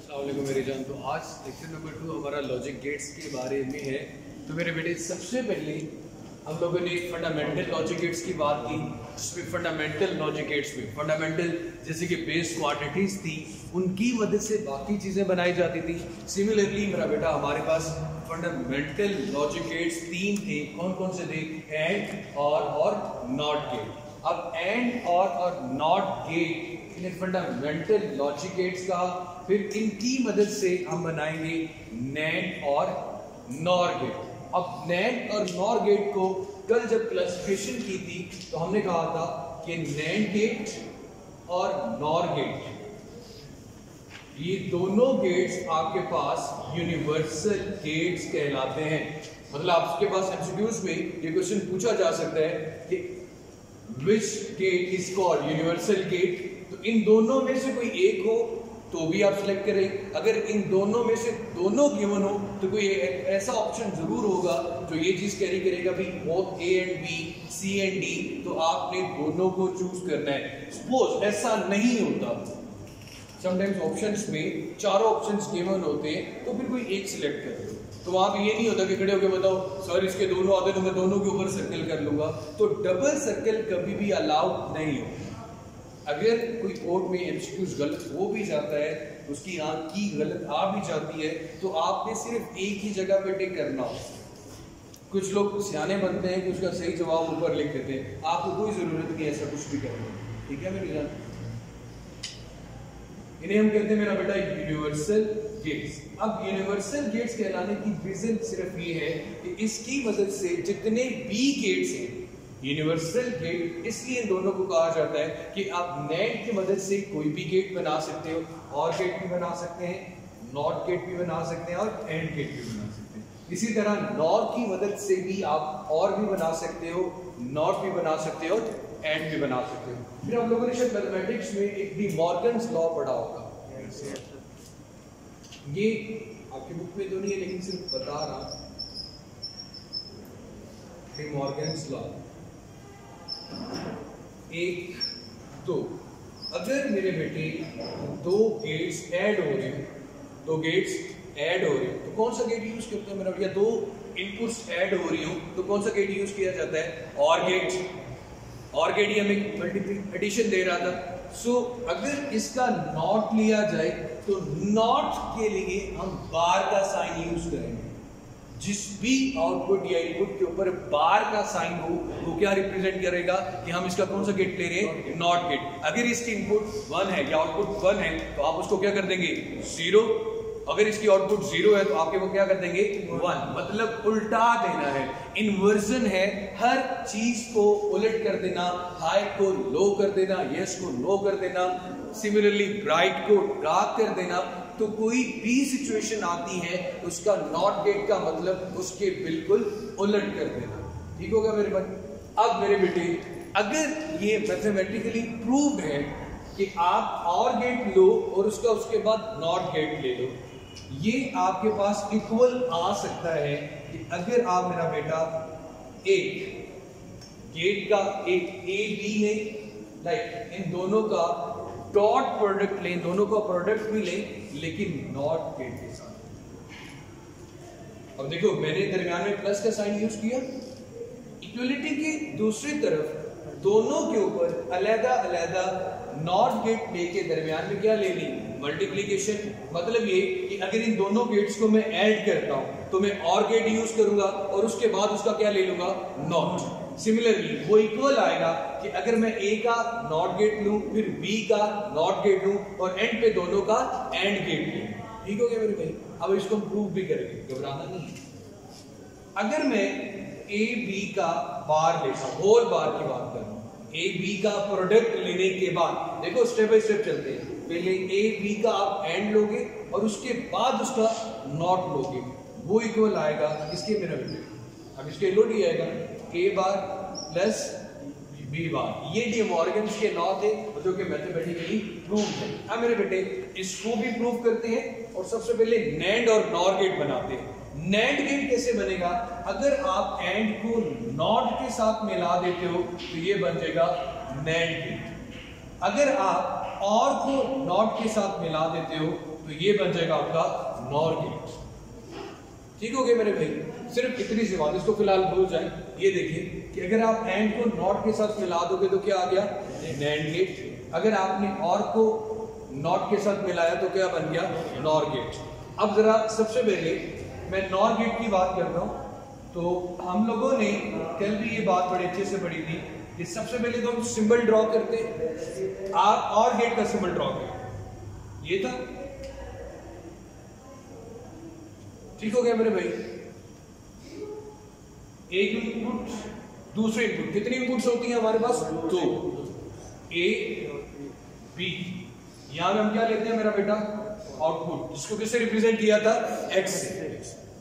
अस्सलाम वालेकुम मेरी जान। तो आज लेक्चर नंबर 2 हमारा लॉजिक गेट्स के बारे में है। तो मेरे बेटे सबसे पहले हम लोगों ने फंडामेंटल लॉजिक गेट्स की बात की, जिसमें फंडामेंटल लॉजिक गेट्स में फंडामेंटल जैसे कि बेस क्वांटिटीज थी, उनकी मदद से बाकी चीज़ें बनाई जाती थी। सिमिलरली मेरा बेटा हमारे पास फंडामेंटल लॉजिक गेट्स 3 थे। कौन कौन से थे? एंड, और नॉट गेट। अब एंड और not get in fundamental logic gates का, फिर इनकी मदद से हम बनाएंगे नैंड और नॉर गेट। अब नैंड और नॉर गेट को कल जब क्लासिफिकेशन की थी तो हमने कहा था कि नैंड गेट और नॉर गेट, ये दोनों गेट्स आपके पास यूनिवर्सल गेट्स कहलाते हैं। मतलब आपके पास एमसीक्यूज में ये क्वेश्चन पूछा जा सकता है कि which gate is called universal gate. तो इन दोनों में से कोई एक हो तो भी आप सिलेक्ट करें। अगर इन दोनों में से दोनों गिवन हो तो कोई ऐसा ऑप्शन जरूर होगा जो ये चीज कैरी करेगा भी both A and B, C and D, तो आपने दोनों को चूज करना है। सपोज ऐसा नहीं होता, समटाइम्स ऑप्शंस में चारों ऑप्शंस गिवन होते हैं तो फिर कोई एक सिलेक्ट कर लो। तो वहां पे ये नहीं होता कि खड़े होकर बताओ सर इसके दोनों आते तो मैं दोनों के ऊपर सर्कल कर लूंगा। तो डबल सर्कल कभी भी अलाउड नहीं हो। अगर कोई कोड में एमसीक्यूज गलत हो भी जाता है, उसकी आंख की गलत आ भी जाती है, तो आपने सिर्फ एक ही जगह पे टिक करना हो। कुछ लोग सियाने बनते हैं कि उसका सही जवाब ऊपर लिख देते हैं, आपको कोई जरूरत नहीं ऐसा कुछ भी करने। ठीक है मेरी जान, इन्हें हम कहते हैं मेरा बेटा यूनिवर्सल गेट्स। अब यूनिवर्सल गेट्स कहलाने की रीजन सिर्फ ये है कि इसकी मदद से जितने भी गेट्स हैं, यूनिवर्सल गेट इसलिए इन दोनों को कहा जाता है कि आप नैंड की मदद से कोई भी गेट बना सकते हो, और गेट भी बना सकते हैं, नॉट गेट भी बना सकते हैं, और एंड गेट भी बना सकते हैं। इसी तरह नॉर की मदद से भी आप और भी बना सकते हो, नॉट भी बना सकते हो, एंड भी बना सकते हो। फिर आप लोगों ने शायद मैथमेटिक्स में एक डी मॉर्गन्स लॉ पढ़ा होगा। ये आपकी बुक में तो नहीं है लेकिन सिर्फ बता रहा, डी मॉर्गन्स लॉ 1, 2। अगर मेरे बेटे दो गेट्स ऐड हो रहे हो, तो कौन सा गेट यूज करते हैं मेरा भैया? दो इनपुट्स ऐड हो रही हो तो कौन सा गेट यूज किया जाता है? और गेट। और गेट ही हमें मल्टीपल एडिशन दे रहा था। सो अगर इसका नॉट लिया जाए तो नॉट के लिए हम बार का साइन यूज करेंगे। जिस भी आउटपुट या इनपुट के ऊपर बार का साइन हो वो क्या रिप्रेजेंट करेगा कि हम इसका कौन सा गेट ले रहे हैं? Not gate. अगर इसकी इनपुट 1 है या आउटपुट 1 है तो आप उसको क्या कर देंगे? 0। अगर इसकी आउटपुट 0 है तो आपके वो क्या कर देंगे? 1। मतलब उल्टा देना है, इन्वर्जन है। हर चीज को उलट कर देना, हाई को लो कर देना, यस को नो कर देना, सिमिलरली ब्राइट को डार्क कर देना। तो कोई भी सिचुएशन आती है उसका नॉट गेट का मतलब उसके बिल्कुल उलट कर देना। ठीक होगा मेरे बच्चे? अब मेरे बेटे अगर ये मैथमेटिकली प्रूव्ड है कि आप और गेट लो और उसके बाद नॉट गेट ले लो, ये आपके पास इक्वल आ सकता है कि अगर आप मेरा बेटा एक गेट का एक ए बी लें, लाइक इन दोनों का डॉट प्रोडक्ट लें, दोनों का प्रोडक्ट भी लें, लेकिन नॉट गेट के साथ। अब देखो मैंने दरमियान में प्लस का साइन यूज किया। इक्वलिटी की दूसरी तरफ दोनों के ऊपर अलग-अलग नॉट गेट लेके दरमियान में क्या ले ली? मल्टीप्लिकेशन। मतलब ये कि अगर इन दोनों गेट्स को मैं ऐड करता हूं तो मैं और गेट यूज करूंगा और उसके बाद उसका क्या ले लूंगा? नॉट। सिमिलरली वो इक्वल आएगा कि अगर मैं ए का नॉट गेट लूं, फिर बी का नॉट गेट लूं और एंड पे दोनों का एंड गेट लूं। ठीक हो गया मेरे भाई? अब इसको हम प्रूव भी करेंगे, घबराना नहीं। अगर मैं ए बी का बार लेता हूं, होल बार की बात कर रहा हूं, ए बी का प्रोडक्ट लेने के बाद देखो स्टेप बाय स्टेप चलते हैं। पहले ए बी का आप एंड लोगे और उसके बाद उसका नॉट लोगे, वो इक्वल आएगा इसके मेरा बेटे। अब इसके लोड ही आएगा ए बार प्लस बी बार। ये डी मॉर्गन्स के लॉ थे जो कि मैथमेटिकली प्रूव है। अब मेरे बेटे इसको भी प्रूव करते हैं और सबसे पहले नैंड और नॉर गेट बनाते हैं। नैंड गेट कैसे बनेगा? अगर आप एंड को नॉट के साथ मिला देते हो तो ये बन जाएगा नैंड गेट। अगर आप और को नॉट के साथ मिला देते हो तो ये बन जाएगा आपका नॉर गेट। ठीक हो गया मेरे भाई? सिर्फ इतनी सी बात, इसको फिलहाल भूल जाए। ये देखिए कि अगर आप एंड को नॉट के साथ मिला दोगे तो क्या आ गया? NAND gate. अगर आपने और को नॉट के साथ मिलाया तो क्या बन गया? NOR gate. अब जरा सबसे पहले मैं नॉर गेट की बात करता हूं। तो हम लोगों ने कल भी ये बात बड़े अच्छे से पढ़ी थी कि सबसे पहले तो हम सिंबल ड्रॉ करते, आप और गेट का सिंबल ड्रॉ करें, ये था। ठीक हो गया मेरे भाई? एक इनपुट, दूसरे इनपुट, कितनी इनपुट्स होती हैं हमारे पास? दो, ए बी। यहां में हम क्या लेते हैं मेरा बेटा? आउटपुट, जिसको किससे रिप्रेजेंट किया था? एक्स से।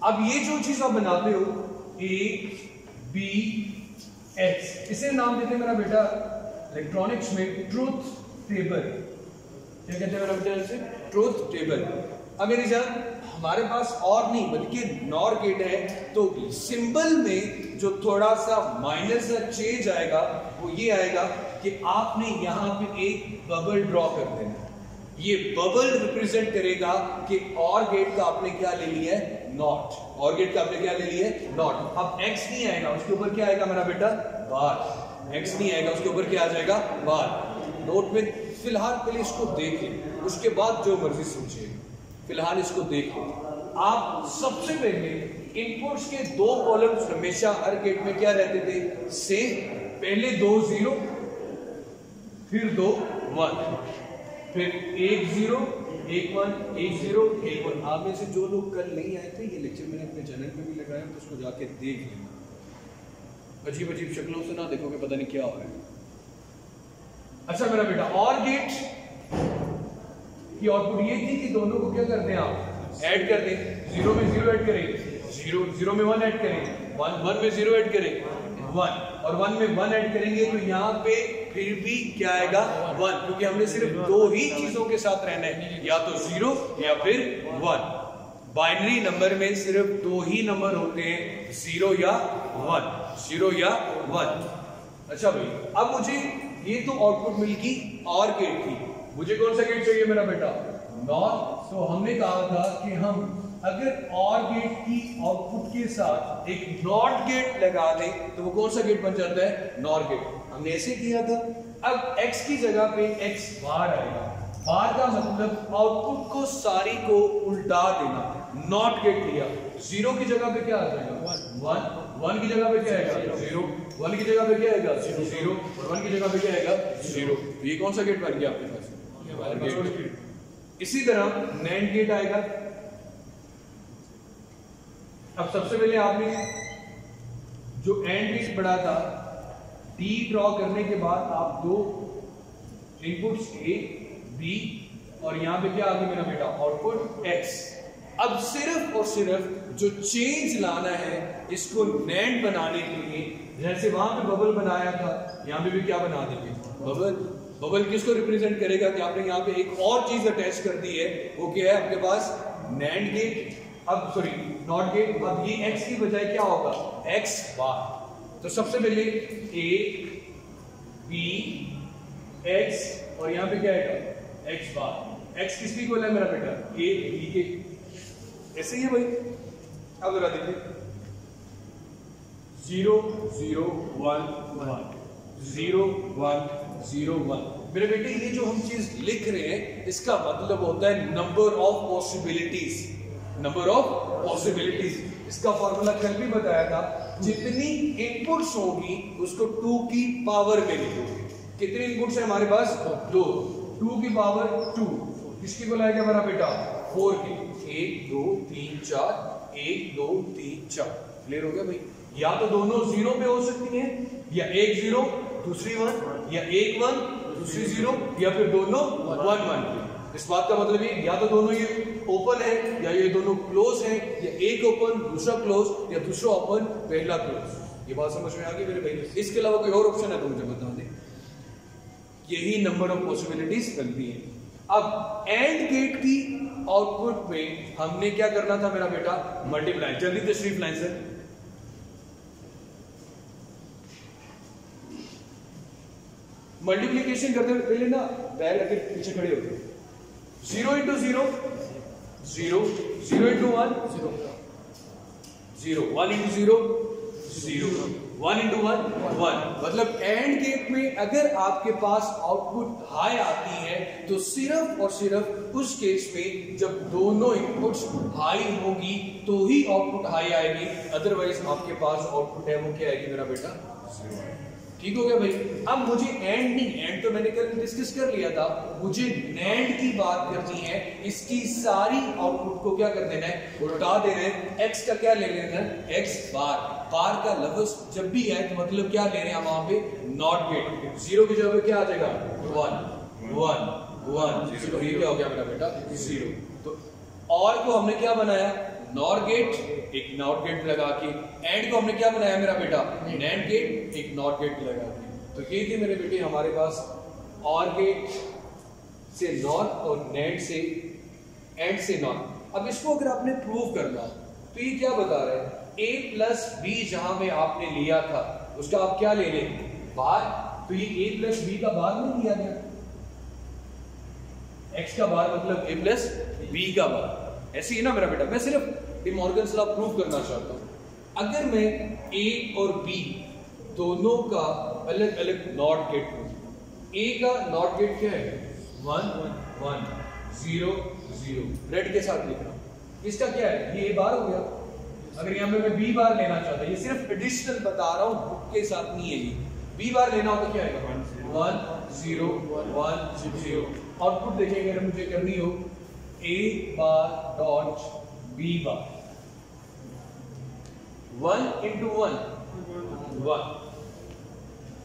अब ये जो चीज आप बनाते हो ए बी एक्स, इसे नाम देते हैं मेरा बेटा इलेक्ट्रॉनिक्स में ट्रूथ टेबल। क्या कहते हैं मेरा बेटा इसे? Truth table. अब मेरी जान हमारे पास और नहीं बल्कि नॉर गेट है, तो सिंबल में जो थोड़ा सा माइनस का चेंज आएगा वो ये आएगा कि आपने यहां पे एक बबल ड्रॉ कर देना। ये बबल रिप्रेजेंट करेगा कि और गेट का आपने क्या ले लिया है? नॉट। और गेट का आपने क्या ले लिया है? नॉट। अब एक्स नहीं आएगा, उसके ऊपर क्या आएगा मेरा बेटा? बार। एक्स नहीं आएगा, उसके ऊपर क्या आ जाएगा? बार। नोट में फिलहाल पहले इसको देख लें, उसके बाद जो मर्जी सोचिए। फिलहाल इसको देख लो। आप सबसे पहले इनपुट्स के दो कॉलम्स हमेशा हर गेट में क्या रहते थे? सेम। पहले दो 0, फिर दो 1, फिर 1 0 1 1 1 0 1 1। आप में से जो लोग कल नहीं आए थे, ये लेक्चर मैंने अपने चैनल पे भी लगाया, तो उसको जाके देख लेना। अजीब अजीब शक्लों से ना देखोगे, पता नहीं क्या हो रहा है। अच्छा मेरा बेटा, और गेट की आउटपुट ये थी कि दोनों को क्या करते हैं आप? ऐड कर दें। 0 में 0 ऐड करें, 0 में 1 ऐड करें, 1 में 0 ऐड करें, 1, और 1 में 1 ऐड करेंगे तो यहाँ पे फिर भी क्या आएगा? 1, क्योंकि हमने सिर्फ दो ही चीजों के साथ रहना है, या तो 0 या फिर 1। बाइनरी नंबर में सिर्फ दो ही नंबर होते हैं, 0 या 1, 0 या 1। अच्छा भाई, अब मुझे ये तो आउटपुट मिल गई और गेट की, मुझे कौन सा गेट चाहिए मेरा बेटा? नॉर। तो हमने कहा था कि हम अगर और गेट की आउटपुट के साथ एक नॉट गेट लगा दें तो वो कौन सा गेट बन जाता है? NOR gate. हमने ऐसे किया था। अब x की जगह पे x बार आएगा। बार का मतलब आउटपुट को सारी को उल्टा देना। नॉट गेट लिया, 0 की जगह पे क्या आ जाएगा? 1, 1 की जगह पे क्या आएगा? 0, 1 की जगह पे क्या आएगा? 0, और 1 की जगह पे क्या आएगा? 0। ये कौन सा गेट बन गया आपके पास? गेट। इसी तरह नैंड गेट आएगा। अब सबसे पहले आपने जो एंड गेट पढ़ा था, डी ड्रॉ करने के बाद आप दो इनपुट्स ए बी, और यहां पे क्या आ गया मेरा बेटा? Output x. अब सिर्फ और सिर्फ जो चेंज लाना है इसको नैंड बनाने के लिए, जैसे वहां पे बबल बनाया था, यहां पे भी क्या बना देंगे? बबल। बबल किसको रिप्रेजेंट करेगा कि आपने यहाँ पे एक और चीज अटैच कर दी है, वो क्या है आपके पास? NAND gate. अब सॉरी नॉट गेट। अब ये x की बजाय क्या होगा? x बार। तो सबसे पहले a b x, और यहाँ पे क्या आएगा? x बार। x किसकी इक्वल है मेरा बेटा? a b के। ऐसे ही है भाई। अब जरा देखिए, 0 0 1 1 0 1 0 1। मेरे बेटे, ये जो हम चीज लिख रहे हैं इसका मतलब होता है number of possibilities. Number of possibilities, इसका फॉर्मूला कल भी बताया था। जितनी इनपुट्स होगी उसको 2 की पावर में लिखोगे। कितने इनपुट्स है हमारे पास? 2, 2 की पावर 2 किसकी बुलाएगा मेरा बेटा? 4 की। 1 2 3 4, 1 2 3 4। क्लियर हो गया भाई? या तो दोनों 0 पे हो सकती हैं, या एक 0 दूसरी 1, या एक 1 दूसरी 0, या फिर दोनों 1 1 पे। इस बात का मतलब ये, या तो दोनों ये ओपन है या ये दोनों क्लोज है, या एक ओपन दूसरा क्लोज, या दूसरा ओपन पहला क्लोज। ये बात समझ में आ गई मेरे भाई? इसके अलावा कोई और ऑप्शन है तो मुझे बता दें। यही नंबर ऑफ पॉसिबिलिटीज बनती है। अब एंड गेट की आउटपुट में हमने क्या करना था मेरा बेटा? मल्टीप्लाई। जल्दी से तशरीफ लाइन सर। मल्टीप्लीकेशन करते हुए पहले ना बैग रखे पीछे खड़े होते। 0 × 0 0, 0 into 1, 0, 1 into 0, 0, 1 into 1, 1। मतलब एंड गेट में अगर आपके पास आउटपुट हाई आती है तो सिर्फ और सिर्फ उस केस में जब दोनों इनपुट्स हाई होगी तो ही आउटपुट हाई आएगी, अदरवाइज आपके पास आउटपुट है वो क्या आएगी मेरा बेटा? ठीक हो गया भाई। अब मुझे एंड नहीं, एंड तो मैंने कल डिस्कस कर लिया था, मुझे नैंड की बात करनी है। इसकी सारी आउटपुट को क्या कर देना है? उल्टा देना है। एक्स का क्या ले लेना है? एक्स बार। बार का लफ्ज जब भी है तो मतलब क्या ले रहे हैं वहां पे? Not gate. 0 की जगह पे क्या आ जाएगा? 1 1 1 0। ये क्या हो गया मेरा बेटा? 0। तो और को हमने क्या बनाया? नॉर गेट, एक नॉट गेट लगा के। एंड को हमने क्या बनाया मेरा बेटा? नैंड गेट, एक नॉट गेट लगा के। तो ये थी मेरे बेटे हमारे पास और गेट से नॉट और नैंड से एंड से नॉट। अब इसको अगर आपने प्रूव करना तो ये क्या बता रहा है? a प्लस बी जहां में आपने लिया था उसका आप क्या ले लें? बार। तो ये a प्लस बी का बार नहीं लिया गया, x का बार मतलब a प्लस बी का बार। ऐसे ही ना मेरा बेटा, मैं सिर्फ डे मॉर्गन्स लॉ प्रूव करना चाहता हूं। अगर मैं a और b दोनों का अलग अलग नॉट गेट लूं, a का नॉट गेट क्या है? 1 1 0 0, रेड के साथ लिख रहा हूं। इसका क्या है? ये a बार हो गया। अगर यहाँ पे मैं b बार लेना चाहता, ये सिर्फ एडिशनल बता रहा हूं, बुक के साथ नहीं है। ये b बार लेना हो तो क्या आएगा? 1 0 1 0। आउटपुट देखेंगे अगर मुझे करनी हो a bar dot b bar. 1 into 1 1,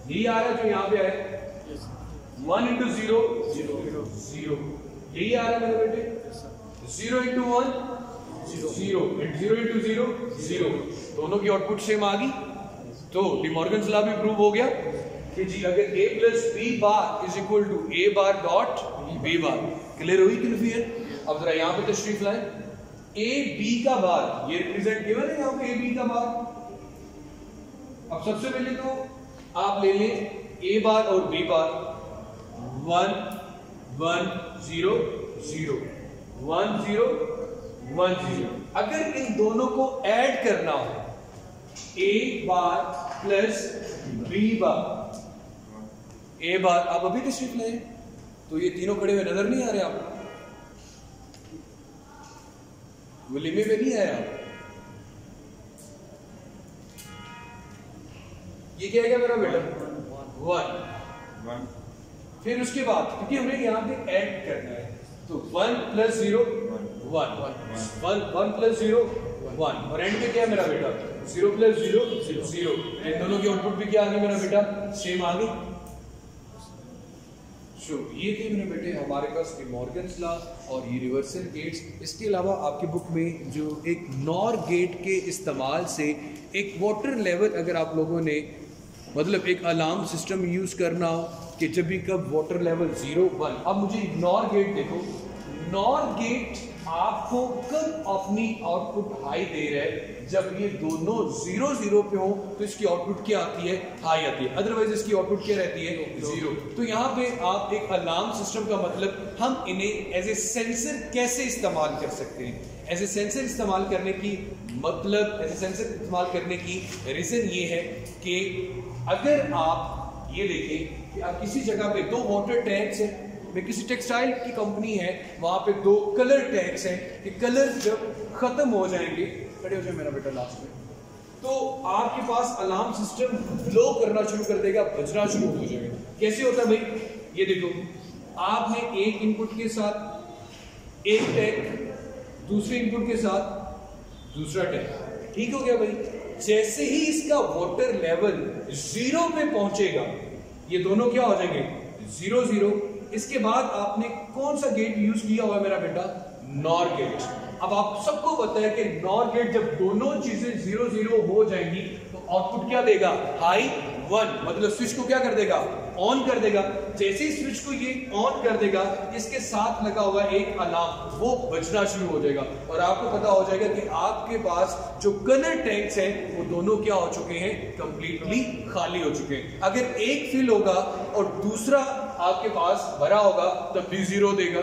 यही आ रहा है जो यहाँ पे है। 1 into 0 0 0, यही आ रहा है मेरे बेटे। 0 into 1 0 and 0 into 0 0, दोनों की आउटपुट सेम आ गई। तो डी मॉर्गन्स लॉ भी प्रूव हो गया कि जी अगर a plus b bar is equal to a bar dot b bar. Clear हुई क्लियर? अब जरा यहाँ पे तशरीफ लाएं। a b का बार ये रिप्रेजेंट गिवन है यहाँ पे a b का बार। अब सबसे पहले तो आप ले लें a बार और b बार। 1 1 0 0 1 0 1 0। अगर इन दोनों को ऐड करना हो a bar plus b bar, a बार आप अभी तशरीफ लाएं तो ये तीनों खड़े हुए नजर नहीं आ रहे आपको? वो लिमे में नहीं आया। ये क्या है मेरा बेटा? 1। फिर उसके बाद क्योंकि हमें यहाँ पे ऐड करना है तो 1 प्लस 0 1 1 प्लस 0 1, और एंड पे क्या है मेरा बेटा? 0 प्लस 0 0। इन दोनों की आउटपुट भी क्या आ गई मेरा बेटा? सेम आ गई। ये थे मेरे बेटे हमारे पास डी मॉर्गन्स लॉ और यूनिवर्सल गेट्स। इसके अलावा आपकी बुक में जो एक नॉर गेट के इस्तेमाल से एक वाटर लेवल अगर आप लोगों ने मतलब एक अलार्म सिस्टम यूज़ करना हो कि जब भी कब वाटर लेवल 0 1। अब मुझे नॉर गेट देखो, नॉर गेट आपको कब अपनी आउटपुट हाई दे रहा है? जब ये दोनों 0 0 पे हो तो इसकी आउटपुट क्या आती है? हाई आती है, अदरवाइज इसकी आउटपुट क्या रहती है? 0। तो यहाँ पे आप एक अलार्म सिस्टम का मतलब हम इन्हें एज ए सेंसर कैसे इस्तेमाल कर सकते हैं? एज ए सेंसर इस्तेमाल करने की मतलब एज ए सेंसर इस्तेमाल करने की रीजन ये है कि अगर आप ये देखें कि आप किसी जगह पे 2 वाटर टैंक्स हैं, में किसी टेक्सटाइल की कंपनी है, वहां पे 2 कलर टैंक्स हैं कि कलर जब खत्म हो जाएंगे, खड़े हो जाए मेरा बेटा लास्ट में, तो आपके पास अलार्म सिस्टम ब्लो करना शुरू कर देगा, बजना शुरू हो जाएगा। कैसे होता है भाई? ये देखो, आपने एक इनपुट के साथ एक टैंक, दूसरे इनपुट के साथ दूसरा टैंक, ठीक हो गया भाई। जैसे ही इसका वाटर लेवल 0 पे पहुंचेगा ये दोनों क्या हो जाएंगे? 0 0। इसके बाद आपने कौन सा गेट यूज किया हुआ है मेरा बेटा? NOR gate. अब आप सबको पता है कि नॉर गेट जब दोनों चीजें 0 0 हो जाएंगी तो आउटपुट क्या देगा? हाई 1, मतलब स्विच को क्या कर देगा? ऑन कर देगा। जैसे ही स्विच को ये ऑन कर देगा, इसके साथ लगा हुआ एक अलार्म वो बजना शुरू हो जाएगा और आपको पता हो जाएगा कि आपके पास जो कलर टैंक्स हैं वो दोनों क्या हो चुके हैं? कंप्लीटली खाली हो चुके हैं। अगर एक फिल होगा और दूसरा आपके पास भरा होगा तब भी 0 देगा।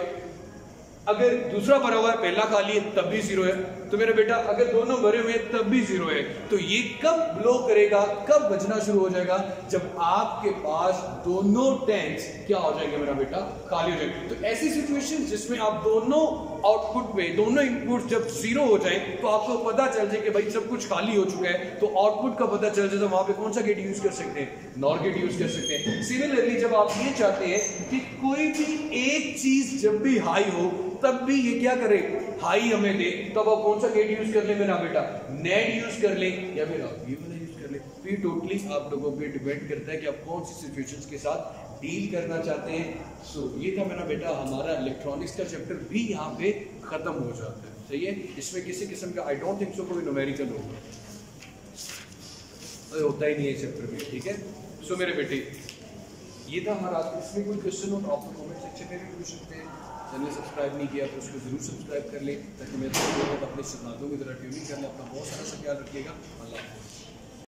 अगर दूसरा भरा हुआ है, पहला खाली है, तब भी 0 है। तो मेरा बेटा अगर दोनों भरे हुए हैं तब भी 0 है, तो ये कब ब्लो करेगा, कब बजना शुरू हो जाएगा, जब आपके पास दोनों टैंक्स क्या हो जाएंगे मेरा बेटा, खाली हो जाएंगे। तो ऐसी सिचुएशन जिसमें आप दोनों आउटपुट पे, दोनों इनपुट जब 0 हो जाए तो आपको पता चल जाए कि भाई सब कुछ खाली हो चुका है, तो आउटपुट का पता चल जाए, तो वहां पे कौन सा गेट यूज कर सकते हैं, नॉर गेट यूज कर सकते हैं। सिमिलरली जब आप ये चाहते हैं कि कोई भी एक चीज जब भी हाई हो तब भी ये क्या करे, हाई हमें दे, तब आप कौन सा गेट यूज कर ले मेरा बेटा, नेड यूज कर ले या फिर आप ये वाला यूज कर ले। फिर टोटली आप लोगों पे डिपेंड करता है कि आप कौन सी सिचुएशंस के साथ डील करना चाहते हैं। सो ये था मेरा बेटा हमारा इलेक्ट्रॉनिक्स का चैप्टर भी यहाँ पे खत्म हो जाता है। सही है, इसमें किसी किस्म का आई डोंट थिंक सो कोई न्यूमेरिकल होगा, होता ही नहीं है चैप्टर में। ठीक है, सो मेरे बेटे ये था हमारा, इसमें कोई क्वेश्चन हो तो आप कमेंट सेक्शन में भी पूछ सकते हैं। चैनल सब्सक्राइब नहीं किया तो उसको जरूर सब्सक्राइब कर ले, ताकि मैं अपने शनातों की तरह ट्यूनिंग कर ले। अपना बहुत सारा सा ख्याल रखिएगा। अल्लाह हाफ़िज़।